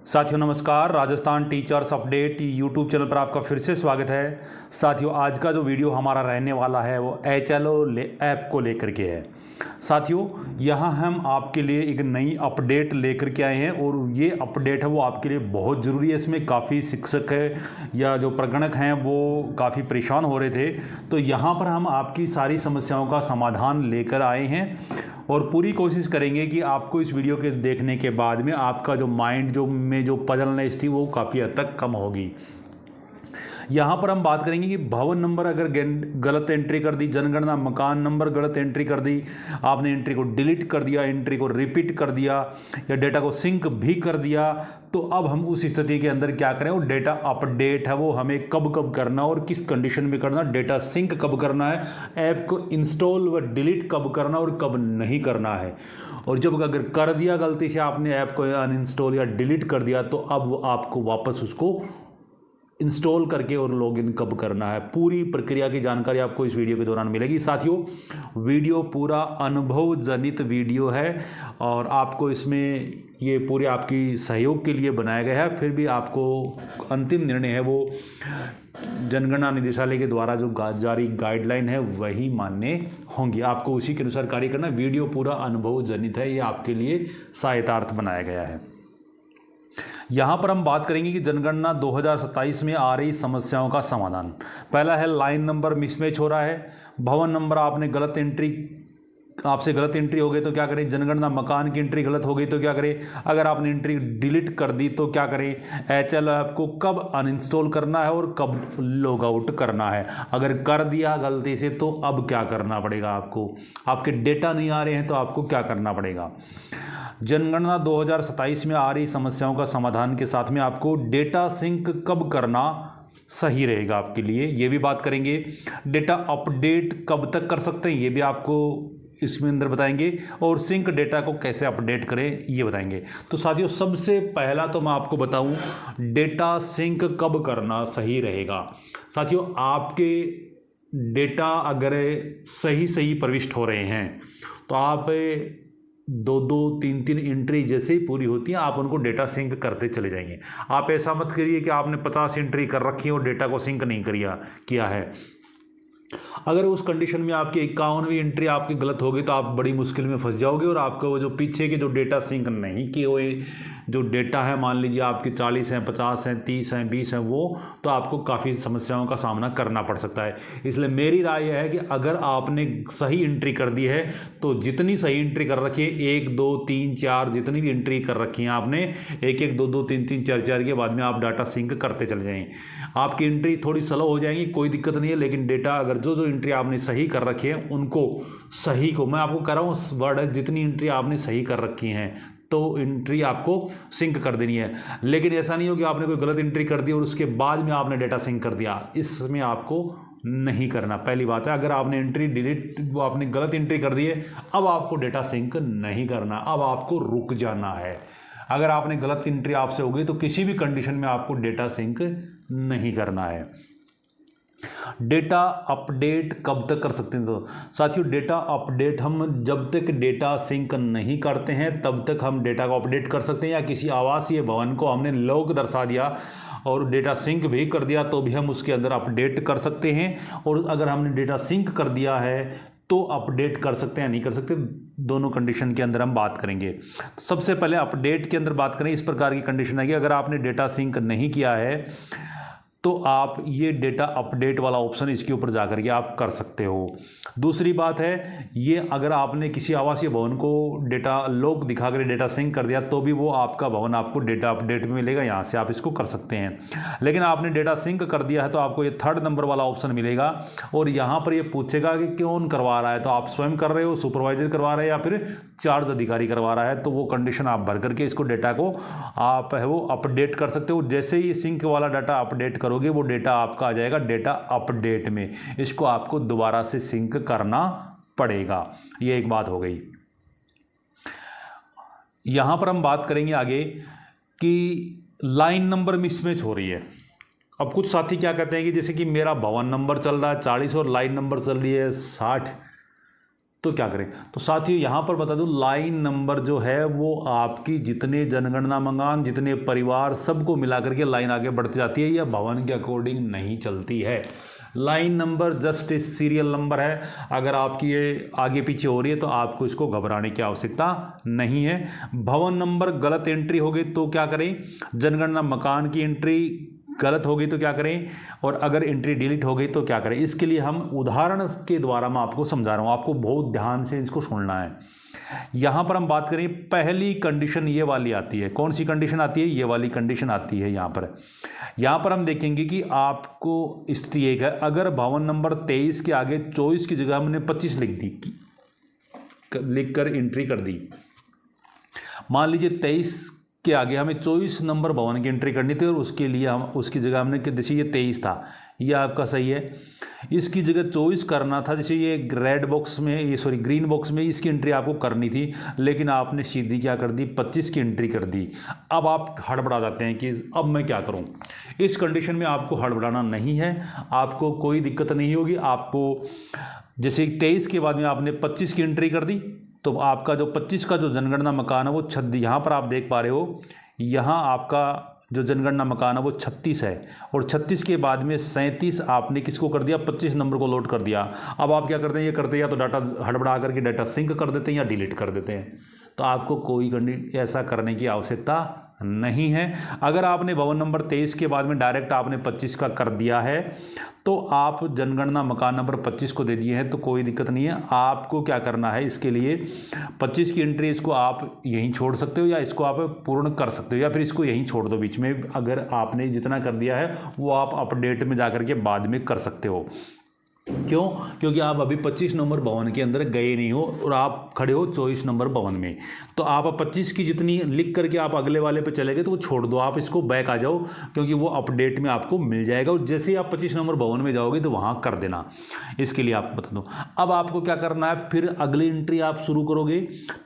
साथियों नमस्कार। Rajasthan teachers update YouTube channel पर आपका फिर से स्वागत है। साथियों आज का जो वीडियो हमारा रहने वाला है वो HLO ऐप को लेकर के है। साथियों यहाँ हम आपके लिए एक नई अपडेट लेकर के आए हैं और ये अपडेट है वो आपके लिए बहुत ज़रूरी है। इसमें काफ़ी शिक्षक है या जो प्रगणक हैं वो काफ़ी परेशान हो रहे थे, तो यहाँ पर हम आपकी सारी समस्याओं का समाधान लेकर आए हैं और पूरी कोशिश करेंगे कि आपको इस वीडियो के देखने के बाद में आपका जो माइंड जो पजलनेस थी वो काफ़ी हद तक कम होगी। यहाँ पर हम बात करेंगे कि भवन नंबर अगर गलत एंट्री कर दी, जनगणना मकान नंबर गलत एंट्री कर दी, आपने एंट्री को डिलीट कर दिया, एंट्री को रिपीट कर दिया या डेटा को सिंक भी कर दिया, तो अब हम उस स्थिति के अंदर क्या करें। और डेटा अपडेट है वो हमें कब कब करना और किस कंडीशन में करना, डेटा सिंक कब करना है, ऐप को इंस्टॉल व डिलीट कब करना और कब नहीं करना है। और जब अगर कर दिया गलती से आपने ऐप को अनइंस्टॉल या डिलीट कर दिया, तो अब आपको वापस उसको इंस्टॉल करके और लॉगिन कब करना है, पूरी प्रक्रिया की जानकारी आपको इस वीडियो के दौरान मिलेगी। साथियों वीडियो पूरा अनुभव जनित वीडियो है और आपको इसमें ये पूरे आपकी सहयोग के लिए बनाया गया है। फिर भी आपको अंतिम निर्णय है वो जनगणना निदेशालय के द्वारा जो जारी गाइडलाइन है वही मानने होंगी, आपको उसी के अनुसार कार्य करना। वीडियो पूरा अनुभव जनित है, ये आपके लिए सहायतार्थ बनाया गया है। यहाँ पर हम बात करेंगे कि जनगणना 2027 में आ रही समस्याओं का समाधान। पहला है लाइन नंबर मिसमैच हो रहा है, भवन नंबर आपसे गलत एंट्री हो गई तो क्या करें, जनगणना मकान की एंट्री गलत हो गई तो क्या करें, अगर आपने एंट्री डिलीट कर दी तो क्या करें, HLO ऐप को कब अनइंस्टॉल करना है और कब लॉग आउट करना है, अगर कर दिया गलती से तो अब क्या करना पड़ेगा आपको, आपके डेटा नहीं आ रहे हैं तो आपको क्या करना पड़ेगा। जनगणना 2027 में आ रही समस्याओं का समाधान के साथ में आपको डेटा सिंक कब करना सही रहेगा आपके लिए, ये भी बात करेंगे। डेटा अपडेट कब तक कर सकते हैं ये भी आपको इसमें अंदर बताएंगे और सिंक डेटा को कैसे अपडेट करें ये बताएंगे। तो साथियों सबसे पहला तो मैं आपको बताऊं डेटा सिंक कब करना सही रहेगा। साथियों आपके डेटा अगर सही प्रविष्ट हो रहे हैं तो आप 2-3 एंट्री जैसे ही पूरी होती हैं आप उनको डेटा सिंक करते चले जाएंगे। आप ऐसा मत करिए कि आपने 50 एंट्री कर रखी है और डेटा को सिंक नहीं किया है। अगर उस कंडीशन में आपकी 51वीं एंट्री आपकी गलत होगी तो आप बड़ी मुश्किल में फंस जाओगे और आपको वो जो पीछे के जो डेटा सिंक नहीं किए हुए जो डेटा है, मान लीजिए आपके 40 हैं, 50 हैं, 30 हैं, 20 हैं, वो तो आपको काफ़ी समस्याओं का सामना करना पड़ सकता है। इसलिए मेरी राय यह है कि अगर आपने सही एंट्री कर दी है तो जितनी सही एंट्री कर रखी है 1 2 3 4 जितनी भी एंट्री कर रखी है आपने 1 1 2 2 3 3 4 4 के बाद में आप डाटा सिंक करते चले जाएँ। आपकी एंट्री थोड़ी स्लो हो जाएंगी, कोई दिक्कत नहीं है, लेकिन डेटा अगर जो एंट्री आपने सही कर रखी है उनको सही को मैं आपको कह रहा हूँ वर्ड है, जितनी एंट्री आपने सही कर रखी हैं तो एंट्री आपको सिंक कर देनी है। लेकिन ऐसा नहीं हो कि आपने कोई गलत एंट्री कर दी और उसके बाद में आपने डेटा सिंक कर दिया, इसमें आपको नहीं करना। पहली बात है अगर आपने एंट्री डिलीट वो आपने गलत एंट्री कर दी है अब आपको डेटा सिंक नहीं करना, अब आपको रुक जाना है। अगर आपने गलत एंट्री आपसे हो गई तो किसी भी कंडीशन में आपको डेटा सिंक नहीं करना है। डेटा अपडेट कब तक कर सकते हैं, तो साथियों डेटा अपडेट हम जब तक डेटा सिंक नहीं करते हैं तब तक हम डेटा को अपडेट कर सकते हैं, या किसी आवासीय भवन को हमने लॉक दर्शा दिया और डेटा सिंक भी कर दिया तो भी हम उसके अंदर अपडेट कर सकते हैं। और अगर हमने डेटा सिंक कर दिया है तो अपडेट कर सकते हैं नहीं कर सकते, दोनों कंडीशन के अंदर हम बात करेंगे। सबसे पहले अपडेट के अंदर बात करें, इस प्रकार की कंडीशन है कि अगर आपने डेटा सिंक नहीं किया है तो आप ये डेटा अपडेट वाला ऑप्शन इसके ऊपर जाकर के आप कर सकते हो। दूसरी बात है ये अगर आपने किसी आवासीय भवन को डेटा लॉक दिखा कर डेटा सिंक कर दिया तो भी वो आपका भवन आपको डेटा अपडेट में मिलेगा, यहाँ से आप इसको कर सकते हैं। लेकिन आपने डेटा सिंक कर दिया है तो आपको ये 3rd नंबर वाला ऑप्शन मिलेगा और यहाँ पर ये पूछेगा कि कौन करवा रहा है, तो आप स्वयं कर रहे हो, सुपरवाइजर करवा रहे हैं या फिर चार्ज अधिकारी करवा रहा है, तो वो कंडीशन आप भर करके इसको डेटा को आप है वो अपडेट कर सकते हो। जैसे ही सिंक वाला डाटा अपडेट करोगे वो डेटा आपका आ जाएगा डेटा अपडेट में, इसको आपको दोबारा से सिंक करना पड़ेगा। ये एक बात हो गई। यहां पर हम बात करेंगे आगे कि लाइन नंबर मिसमैच हो रही है। अब कुछ साथी क्या कहते हैं कि जैसे कि मेरा भवन नंबर चल रहा है 40 और लाइन नंबर चल रही है 60, तो क्या करें। तो साथियों यहाँ पर बता दूं, लाइन नंबर जो है वो आपकी जितने जनगणना मकान, जितने परिवार, सबको मिला करके लाइन आगे बढ़ती जाती है, यह भवन के अकॉर्डिंग नहीं चलती है। लाइन नंबर जस्ट एक सीरियल नंबर है। अगर आपकी ये आगे पीछे हो रही है तो आपको इसको घबराने की आवश्यकता नहीं है। भवन नंबर गलत एंट्री हो गई तो क्या करें, जनगणना मकान की एंट्री गलत हो गई तो क्या करें, और अगर एंट्री डिलीट हो गई तो क्या करें। इसके लिए हम उदाहरण के द्वारा मैं आपको समझा रहा हूँ, आपको बहुत ध्यान से इसको सुनना है। यहाँ पर हम बात करें, पहली कंडीशन ये वाली आती है। कौन सी कंडीशन आती है, ये वाली कंडीशन आती है। यहाँ पर हम देखेंगे कि आपको स्थिति एक है, अगर भवन नंबर 23 के आगे 24 की जगह हमने 25 लिख कर एंट्री कर दी। मान लीजिए 23 के आगे हमें 24 नंबर भवन की एंट्री करनी थी और उसके लिए हम उसकी जगह हमने, जैसे ये 23 था, ये आपका सही है, इसकी जगह 24 करना था। जैसे ये रेड बॉक्स में, ये सॉरी ग्रीन बॉक्स में इसकी एंट्री आपको करनी थी, लेकिन आपने सीधी क्या कर दी, 25 की एंट्री कर दी। अब आप हड़बड़ा जाते हैं कि अब मैं क्या करूं। इस कंडीशन में आपको हड़बड़ाना नहीं है, आपको कोई दिक्कत नहीं होगी। आपको जैसे 23 के बाद में आपने 25 की एंट्री कर दी, तो आपका जो 25 का जो जनगणना मकान है वो 36, यहाँ पर आप देख पा रहे हो, यहाँ आपका जो जनगणना मकान है वो 36 है, और 36 के बाद में 37 आपने किसको कर दिया, 25 नंबर को लोड कर दिया। अब आप क्या करते हैं, ये करते हैं या तो डाटा हड़बड़ा करके डाटा सिंक कर देते हैं या डिलीट कर देते हैं। तो आपको कोई ऐसा करने की आवश्यकता नहीं है। अगर आपने भवन नंबर 23 के बाद में डायरेक्ट आपने 25 का कर दिया है, तो आप जनगणना मकान नंबर 25 को दे दिए हैं, तो कोई दिक्कत नहीं है। आपको क्या करना है, इसके लिए 25 की एंट्री इसको आप यहीं छोड़ सकते हो, या इसको आप पूर्ण कर सकते हो, या फिर इसको यहीं छोड़ दो बीच में। अगर आपने जितना कर दिया है वो आप अपडेट में जाकर के बाद में कर सकते हो। क्यों, क्योंकि आप अभी 25 नंबर भवन के अंदर गए नहीं हो और आप खड़े हो 24 नंबर भवन में। तो आप 25 की जितनी लिख करके आप अगले वाले पे चले गए तो वो छोड़ दो, आप इसको बैक आ जाओ, क्योंकि वो अपडेट में आपको मिल जाएगा। और जैसे ही आप 25 नंबर भवन में जाओगे तो वहाँ कर देना। इसके लिए आपको बता दूँ, अब आपको क्या करना है, फिर अगली एंट्री आप शुरू करोगे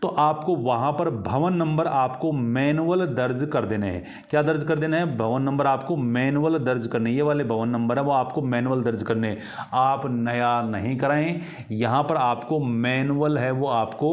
तो आपको वहाँ पर भवन नंबर आपको मैनुअल दर्ज कर देने हैं। क्या दर्ज कर देना है, भवन नंबर आपको मैनुअल दर्ज करने। ये वाले भवन नंबर है वो आपको मैनुअल दर्ज करने हैं, आप नया नहीं कराएं। यहां पर आपको मैनुअल है वो आपको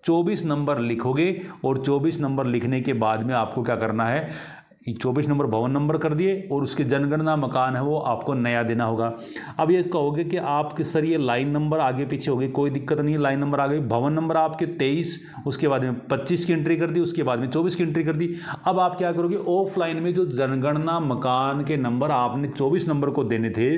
24 नंबर लिखोगे, और 24 नंबर लिखने के बाद में आपको क्या करना है, 24 नंबर भवन नंबर कर दिए और उसके जनगणना मकान है वो आपको नया देना होगा। अब ये कहोगे कि आपके सर ये लाइन नंबर आगे पीछे हो गई, कोई दिक्कत नहीं है, लाइन नंबर आ गई। भवन नंबर आपके 23, उसके बाद में 25 की एंट्री कर दी, उसके बाद में 24 की एंट्री कर दी। अब आप क्या करोगे, ऑफलाइन में जो जनगणना मकान के नंबर आपने 24 नंबर को देने थे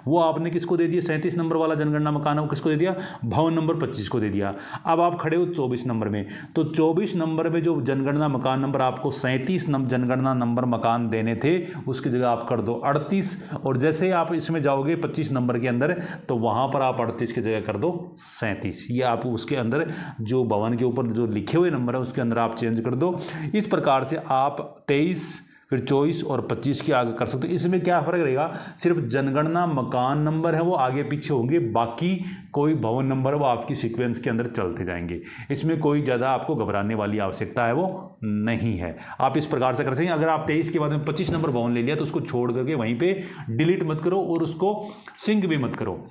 वो आपने किसको दे दिए, 37 नंबर वाला जनगणना मकान है वो किसको दे दिया, भवन नंबर 25 को दे दिया। अब आप खड़े हो 24 नंबर में, तो 24 नंबर में जो जनगणना मकान नंबर आपको 37 जनगणना नंबर मकान देने थे उसकी जगह आप कर दो 38, और जैसे ही आप इसमें जाओगे 25 नंबर के अंदर तो वहां पर आप 38 की जगह कर दो 37। ये आप उसके अंदर जो भवन के ऊपर जो लिखे हुए नंबर है उसके अंदर आप चेंज कर दो। इस प्रकार से आप 23 फिर 24 और 25 के आगे कर सकते हो। इसमें क्या फर्क रहेगा, सिर्फ जनगणना मकान नंबर है वो आगे पीछे होंगे, बाकी कोई भवन नंबर वो आपकी सीक्वेंस के अंदर चलते जाएंगे। इसमें कोई ज़्यादा आपको घबराने वाली आवश्यकता है वो नहीं है। आप इस प्रकार से कर सकते हैं। अगर आप 23 के बाद में 25 नंबर भवन ले लिया तो उसको छोड़ करके वहीं पे डिलीट मत करो और उसको सिंक भी मत करो,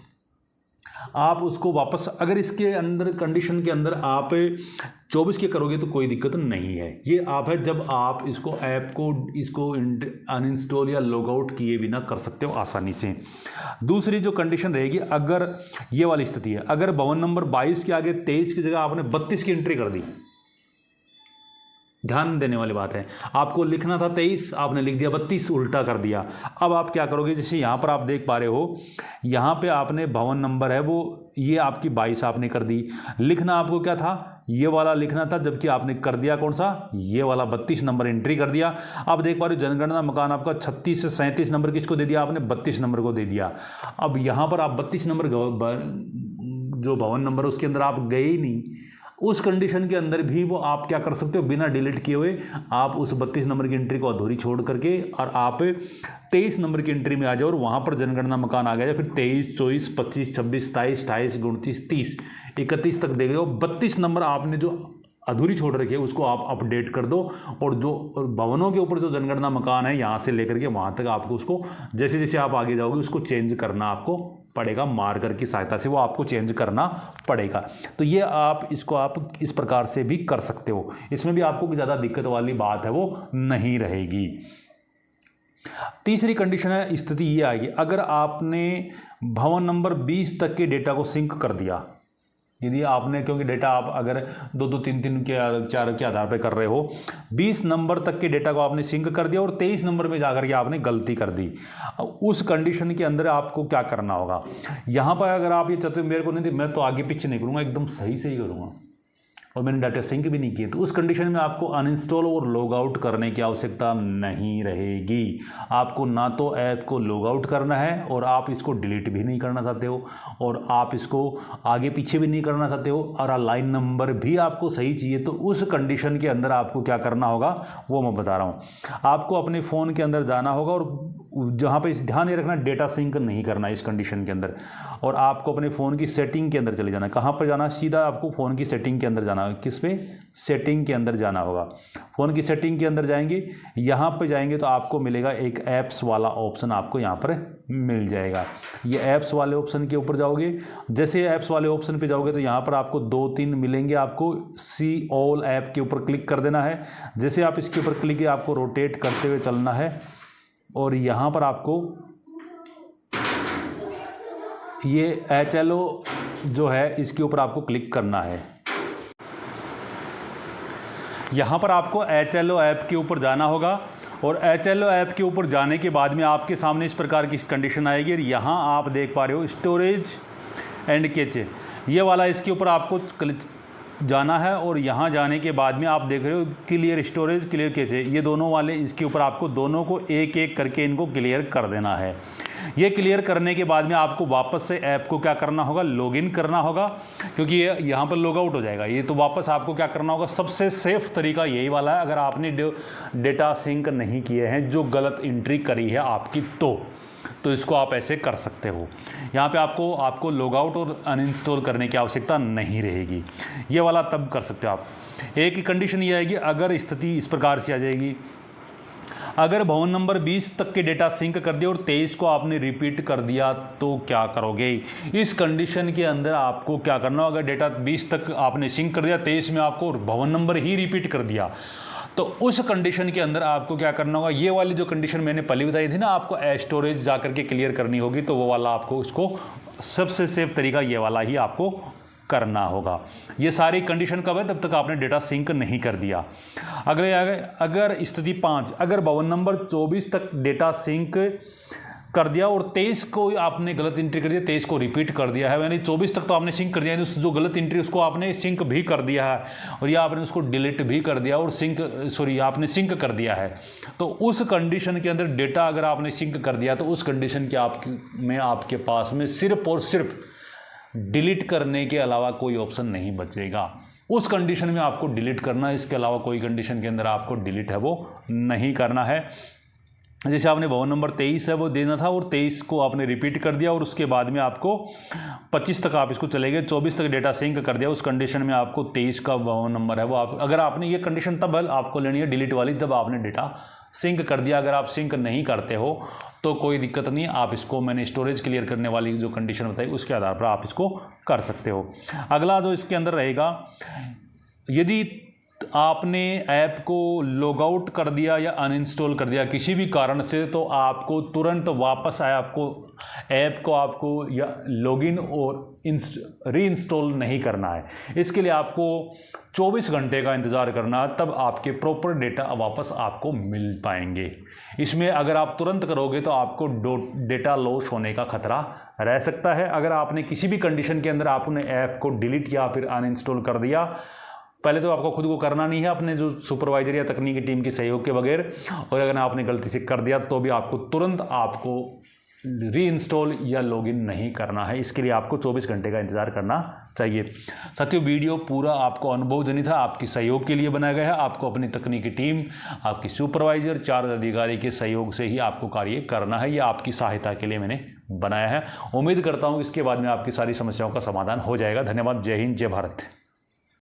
आप उसको वापस, अगर इसके अंदर कंडीशन के अंदर आप 24 के करोगे तो कोई दिक्कत नहीं है। ये आप है जब आप इसको ऐप को इसको अनइंस्टॉल या लॉग आउट किए बिना कर सकते हो आसानी से। दूसरी जो कंडीशन रहेगी, अगर ये वाली स्थिति है, अगर भवन नंबर 22 के आगे 23 की जगह आपने 32 की एंट्री कर दी, ध्यान देने वाली बात है, आपको लिखना था 23 आपने लिख दिया 32, उल्टा कर दिया। अब आप क्या करोगे, जैसे यहाँ पर आप देख पा रहे हो, यहाँ पे आपने भवन नंबर है वो ये आपकी 22 आपने कर दी, लिखना आपको क्या था, ये वाला लिखना था, जबकि आपने कर दिया कौन सा, ये वाला 32 नंबर एंट्री कर दिया। अब देख पा रहे हो जनगणना मकान आपका 36 से 37 नंबर किसको दे दिया आपने, 32 नंबर को दे दिया। अब यहाँ पर आप 32 नंबर जो भवन नंबर उसके अंदर आप गए ही नहीं, उस कंडीशन के अंदर भी वो आप क्या कर सकते हो, बिना डिलीट किए हुए आप उस 32 नंबर की एंट्री को अधूरी छोड़ करके और आप 23 नंबर की एंट्री में आ जाओ और वहाँ पर जनगणना मकान आ गया। फिर 23, 24, 25, 26, 27, 28, 29, 30, 31 तक देख लो, 32 नंबर आपने जो अधूरी छोड़ रखी है उसको आप अपडेट कर दो, और जो भवनों के ऊपर जो जनगणना मकान है यहाँ से लेकर के वहाँ तक आपको उसको जैसे जैसे आप आगे जाओगे उसको चेंज करना आपको पड़ेगा, मार्कर की सहायता से वो आपको चेंज करना पड़ेगा। तो ये आप इसको आप इस प्रकार से भी कर सकते हो, इसमें भी आपको ज़्यादा दिक्कत वाली बात है वो नहीं रहेगी। तीसरी कंडीशन है, स्थिति ये आएगी अगर आपने भवन नंबर 20 तक के डेटा को सिंक कर दिया। यदि आपने, क्योंकि डेटा आप अगर 2-2 3-3 के 4 के आधार पर कर रहे हो, 20 नंबर तक के डेटा को आपने सिंक कर दिया और 23 नंबर में जाकर के आपने गलती कर दी, उस कंडीशन के अंदर आपको क्या करना होगा। यहाँ पर अगर आप ये चाहते हो मेरे को नहीं, मैं तो आगे पीछे नहीं करूँगा, एकदम सही से ही करूँगा और मैंने डाटा सिंक भी नहीं किए, तो उस कंडीशन में आपको अनइंस्टॉल और लॉग आउट करने की आवश्यकता नहीं रहेगी। आपको ना तो ऐप को लॉग आउट करना है और आप इसको डिलीट भी नहीं करना चाहते हो और आप इसको आगे पीछे भी नहीं करना चाहते हो और लाइन नंबर भी आपको सही चाहिए, तो उस कंडीशन के अंदर आपको क्या करना होगा वो मैं बता रहा हूँ। आपको अपने फ़ोन के अंदर जाना होगा और जहाँ पर ध्यान ये रखना डेटा सिंक नहीं करना इस कंडीशन के अंदर, और आपको अपने फ़ोन की सेटिंग के अंदर चले जाना। कहाँ पर जाना, सीधा आपको फ़ोन की सेटिंग के अंदर जाना। किस पे, सेटिंग के अंदर जाना होगा। फ़ोन की सेटिंग के अंदर जाएंगे, यहाँ पे जाएंगे तो आपको मिलेगा एक ऐप्स वाला ऑप्शन, आपको यहाँ पर मिल जाएगा। ये ऐप्स वाले ऑप्शन के ऊपर जाओगे, जैसे ऐप्स वाले ऑप्शन पे जाओगे तो यहाँ पर आपको 2-3 मिलेंगे, आपको सी ऑल ऐप के ऊपर क्लिक कर देना है। जैसे आप इसके ऊपर क्लिक किया आपको रोटेट करते हुए चलना है और यहाँ पर आपको ये HLO जो है इसके ऊपर आपको क्लिक करना है। यहाँ पर आपको HLO ऐप के ऊपर जाना होगा और HLO ऐप के ऊपर जाने के बाद में आपके सामने इस प्रकार की कंडीशन आएगी। यहाँ आप देख पा रहे हो स्टोरेज एंड कैचे, ये वाला इसके ऊपर आपको जाना है और यहाँ जाने के बाद में आप देख रहे हो क्लियर स्टोरेज क्लियर कैचे, ये दोनों वाले इसके ऊपर आपको दोनों को एक एक करके इनको क्लियर कर देना है। ये क्लियर करने के बाद में आपको वापस से ऐप को क्या करना होगा, लॉगिन करना होगा, क्योंकि ये यहाँ पर लॉग आउट हो जाएगा। ये तो वापस आपको क्या करना होगा, सबसे सेफ तरीका यही वाला है। अगर आपने डेटा सिंक नहीं किए हैं, जो गलत एंट्री करी है आपकी, तो इसको आप ऐसे कर सकते हो। यहाँ पे आपको लॉग आउट और अनइंस्टॉल करने की आवश्यकता नहीं रहेगी। ये वाला तब कर सकते हो आप। एक ही कंडीशन ये आएगी, अगर स्थिति इस प्रकार से आ जाएगी, अगर भवन नंबर 20 तक के डेटा सिंक कर दिया और 23 को आपने रिपीट कर दिया तो क्या करोगे। इस कंडीशन के अंदर आपको क्या करना होगा, डेटा 20 तक आपने सिंक कर दिया, 23 में आपको भवन नंबर ही रिपीट कर दिया, तो उस कंडीशन के अंदर आपको क्या करना होगा, ये वाली जो कंडीशन मैंने पहले बताई थी ना, आपको स्टोरेज जा करके क्लियर करनी होगी, तो वो वाला आपको उसको सबसे सेफ तरीका ये वाला ही आपको करना होगा। ये सारी कंडीशन कब है, तब तक आपने डेटा सिंक नहीं कर दिया। अगर स्थिति 5, अगर भवन नंबर 24 तक डेटा सिंक कर दिया और 23 को आपने गलत एंट्री कर दिया, 23 को रिपीट कर दिया है, यानी 24 तक तो आपने सिंक कर दिया है, जो गलत एंट्री उसको आपने सिंक भी कर दिया है और या आपने उसको डिलीट भी कर दिया और आपने सिंक कर दिया है, तो उस कंडीशन के अंदर डेटा अगर आपने सिंक कर दिया तो उस कंडीशन के आपके पास में सिर्फ और सिर्फ डिलीट करने के अलावा कोई ऑप्शन नहीं बचेगा। उस कंडीशन में आपको डिलीट करना है, इसके अलावा कोई कंडीशन के अंदर आपको डिलीट है वो नहीं करना है। जैसे आपने भवन नंबर 23 है वो देना था और 23 को आपने रिपीट कर दिया और उसके बाद में आपको 25 तक आप इसको चले गए, 24 तक डेटा सिंक कर दिया, उस कंडीशन में आपको 23 का भवन नंबर है वो अगर आपने ये कंडीशन तब आपको लेनी है डिलीट वाली, जब आपने डेटा सिंक कर दिया। अगर आप सिंक नहीं करते हो तो कोई दिक्कत नहीं, आप इसको मैंने स्टोरेज क्लियर करने वाली जो कंडीशन बताई उसके आधार पर आप इसको कर सकते हो। अगला जो इसके अंदर रहेगा, यदि आपने ऐप को लॉग आउट कर दिया या अनइंस्टॉल कर दिया किसी भी कारण से, तो आपको तुरंत वापस ऐप को आपको या लॉगिन और रीइंस्टॉल नहीं करना है। इसके लिए आपको 24 घंटे का इंतज़ार करना है, तब आपके प्रॉपर डेटा वापस आपको मिल पाएंगे। इसमें अगर आप तुरंत करोगे तो आपको डेटा लॉस होने का खतरा रह सकता है। अगर आपने किसी भी कंडीशन के अंदर आपने ऐप को डिलीट या फिर अनइंस्टॉल कर दिया, पहले तो आपको खुद को करना नहीं है अपने जो सुपरवाइजर या तकनीकी टीम के सहयोग के बगैर, और अगर आपने गलती से कर दिया तो भी आपको तुरंत रीइंस्टॉल या लॉगिन नहीं करना है। इसके लिए आपको 24 घंटे का इंतज़ार करना चाहिए। साथियों, वीडियो पूरा आपको अनुभवजनित था, आपकी सहयोग के लिए बनाया गया है। आपको अपनी तकनीकी टीम, आपकी सुपरवाइजर, चार्ज अधिकारी के सहयोग से ही आपको कार्य करना है। यह आपकी सहायता के लिए मैंने बनाया है। उम्मीद करता हूँ इसके बाद में आपकी सारी समस्याओं का समाधान हो जाएगा। धन्यवाद। जय हिंद, जय भारत।